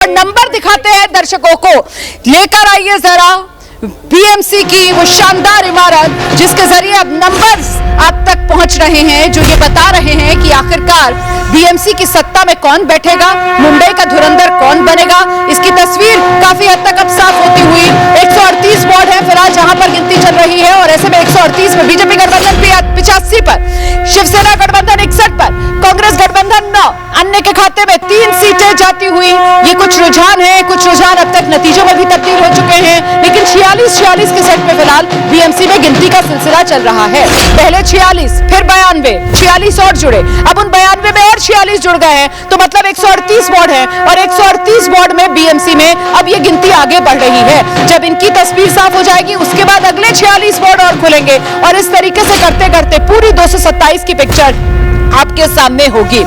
Number दिखाते हैं दर्शकों को। लेकर आइए जरा बीएमसी की वो शानदार इमारत जिसके जरिए अब नंबर्स आप तक पहुंच रहे हैं, जो ये बता रहे हैं कि आखिरकार बीएमसी की सत्ता में कौन बैठेगा, मुंबई का धुरंधर कौन बनेगा। इसकी तस्वीर काफी हद तक अब साफ होती हुई 138 वार्ड है फिलहाल जहां पर गिनती चल रही है, और ऐसे में 138 में बीजेपी गठबंधन 85 पर, शिवसेना गठबंधन 61 पर, कांग्रेस गठबंधन 9, अन्य के खाते में 3 सीटें जाती हुई। ये कुछ रुझान है, कुछ रुझान अब तक नतीजों में भी तब्दील हो चुके हैं, लेकिन 46 के सेट में फिलहाल बीएमसी में गिनती का सिलसिला चल रहा है। पहले 46, फिर 92, 46 और जुड़े, अब उन 92 में और 46 जुड़ गए हैं, तो मतलब 138 वार्ड है, और 138 वार्ड में बीएमसी में अब ये गिनती आगे बढ़ रही है। जब इनकी तस्वीर साफ हो जाएगी उसके बाद अगले 46 वार्ड और खुलेंगे, और इस तरीके से करते करते पूरी 227 की पिक्चर आपके सामने होगी।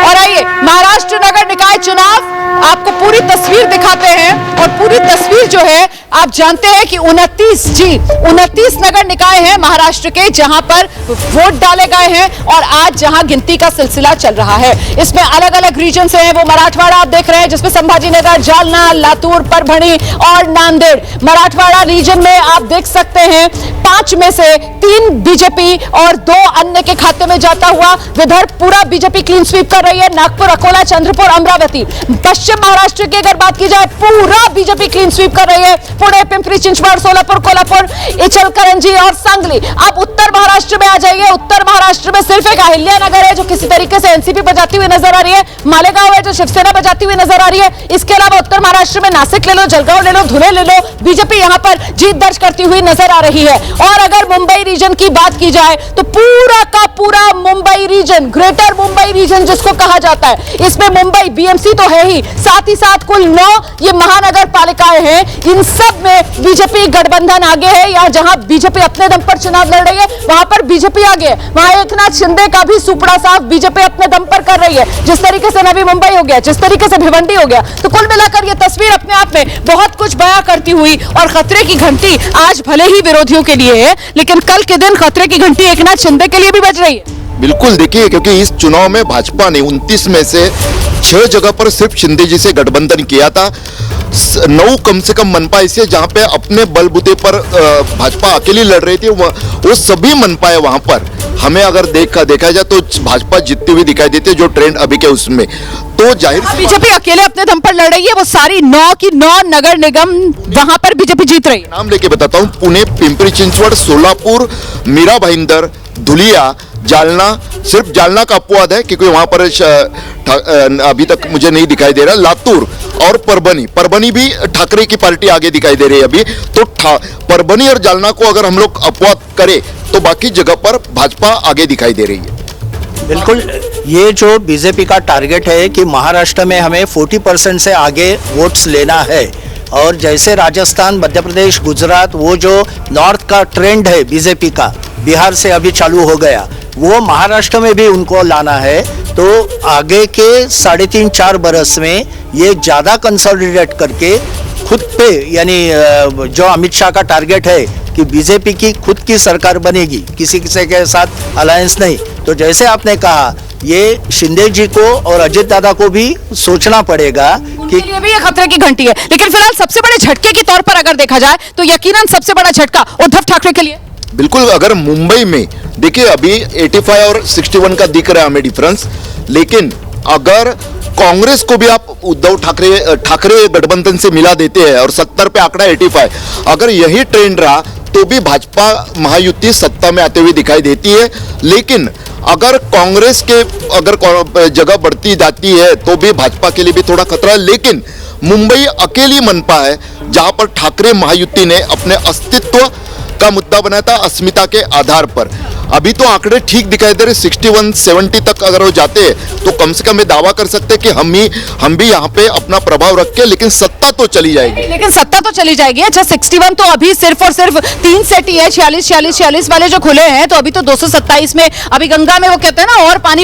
और आइए महाराष्ट्र नगर निकाय चुनाव आपको पूरी तस्वीर दिखाते हैं, और पूरी तस्वीर जो है आप जानते हैं कि 29 नगर निकाय हैं महाराष्ट्र के जहां पर वोट डाले गए हैं, और आज जहां गिनती का सिलसिला चल रहा है इसमें अलग अलग रीजन से हैं। वो मराठवाड़ा आप देख रहे हैं जिसमें संभाजीनगर, जालना, लातूर, परभणी और नांदेड़। मराठवाड़ा रीजन में आप देख सकते हैं 5 में से 3 बीजेपी और 2 अन्य के खाते में जाता हुआ। विदर्भ पूरा बीजेपी क्लीन स्वीप कर रही है, नागपुर, अकोला, चंद्रपुर, अमरावती। पश्चिम महाराष्ट्र की अगर बात की जाए पूरा बीजेपी क्लीन स्वीप कर रही है, पुणे, पिंपरी चिंचवड, सोलापुर, कोल्हापुर, इचलकरंजी और सांगली। आप उत्तर महाराष्ट्र में आ जाइए, उत्तर महाराष्ट्र में सिर्फ एक अहिल्यानगर है जो किसी तरीके से एनसीपी बजाती हुई नजर आ रही है, मालेगांव है जो शिवसेना बजाती हुई नजर आ रही है। इसके अलावा उत्तर महाराष्ट्र में नासिक ले लो, जलगांव ले लो, धुले ले लो, बीजेपी यहां पर जीत दर्ज करती हुई नजर आ रही है। और अगर मुंबई रीजन की बात की जाए तो पूरा का पूरा Mumbai region, greater Mumbai region जिसको कहा जाता है, इसमें मुंबई बीएमसी तो है ही, साथ ही साथ कुल 9 ये महानगर पालिकाएं हैं। इन सब में बीजेपी गठबंधन आगे है, या जहां बीजेपी अपने दम पर चुनाव लड़ रही है वहां पर बीजेपी आगे है। वहां एकनाथ शिंदे का भी सुपड़ा साफ बीजेपी अपने दम पर कर रही है, जिस तरीके से नवी मुंबई हो गया, जिस तरीके से भिवंडी हो गया। तो कुल मिलाकर यह तस्वीर अपने आप में बहुत कुछ बयां करती हुई, और खतरे की घंटी आज भले ही विरोधियों के लिए है, लेकिन कल के दिन खतरे की घंटी एकनाथ शिंदे के लिए भी बज रही है। बिल्कुल, देखिए, क्योंकि इस चुनाव में भाजपा ने 29 में से 6 जगह पर सिर्फ शिंदे जी से गठबंधन किया था। 9 कम से कम मनपा ऐसे जहां पे अपने बलबूते पर भाजपा अकेली लड़ रही थी, वो सभी मनपाए वहां पर हमें अगर देखा जाए तो भाजपा जीतती हुई दिखाई देती है, जो ट्रेंड अभी के उसमें। तो जाहिर बीजेपी अकेले अपने दम पर लड़ रही है, वो सारी 9 की 9 नगर निगम वहां पर बीजेपी जीत रही है। नाम लेके बताता हूँ, पुणे, पिंपरी चिंचवड, सोलापुर, मीरा भाईंदर, धुलिया, जालना। सिर्फ जालना का अपवाद है क्योंकि वहां पर अभी तक मुझे नहीं दिखाई दे रहा। लातूर और परभणी भी ठाकरे की पार्टी आगे दिखाई दे रही है अभी। तो परभणी और जालना को अगर हम लोग अपवाद करें तो बाकी जगह पर भाजपा आगे दिखाई दे रही है। बिल्कुल, ये जो बीजेपी का टारगेट है कि महाराष्ट्र में हमें 40% से आगे वोट्स लेना है, और जैसे राजस्थान, मध्य प्रदेश, गुजरात, वो जो नॉर्थ का ट्रेंड है बीजेपी का, बिहार से अभी चालू हो गया, वो महाराष्ट्र में भी उनको लाना है। तो आगे के 3.5-4 बरस में ये ज़्यादा कंसोलिडेट करके खुद पे, यानी जो अमित शाह का टारगेट है कि बीजेपी की खुद की सरकार बनेगी, किसी के साथ अलायंस नहीं। तो जैसे आपने कहा, ये शिंदे जी को और अजित दादा को भी सोचना पड़ेगा कि ये भी एक खतरे की घंटी है। लेकिन फिलहाल सबसे बड़े झटके के तौर पर अगर देखा जाए तो यकीनन सबसे बड़ा झटका उद्धव ठाकरे के लिए। बिल्कुल, अगर मुंबई में देखिए अभी 85 और 61 का दिख रहा है हमें डिफरेंस, लेकिन अगर कांग्रेस को भी आप उद्धव ठाकरे गठबंधन से मिला देते हैं और 70 पे आंकड़ा 85, अगर यही ट्रेंड रहा तो भी भाजपा महायुति सत्ता में आते हुए दिखाई देती है। लेकिन अगर कांग्रेस के अगर जगह बढ़ती जाती है तो भी भाजपा के लिए भी थोड़ा खतरा है। लेकिन मुंबई अकेली मनपा है जहां पर ठाकरे महायुति ने अपने अस्तित्व का मुद्दा बनाया था, अस्मिता के आधार पर। अभी तो आंकड़े ठीक दिखाई दे रहे, 61-70 तक अगर हो जाते तो कम से कम ये दावा कर सकते कि हम भी यहाँ पे अपना प्रभाव रख के, लेकिन सत्ता तो चली जाएगी। लेकिन सत्ता तो चली जाएगी। अच्छा, 61 तो अभी सिर्फ और सिर्फ 3 सेट ही है, 46 वाले जो खुले हैं, तो अभी तो 227 में अभी गंगा में वो कहते हैं ना और पानी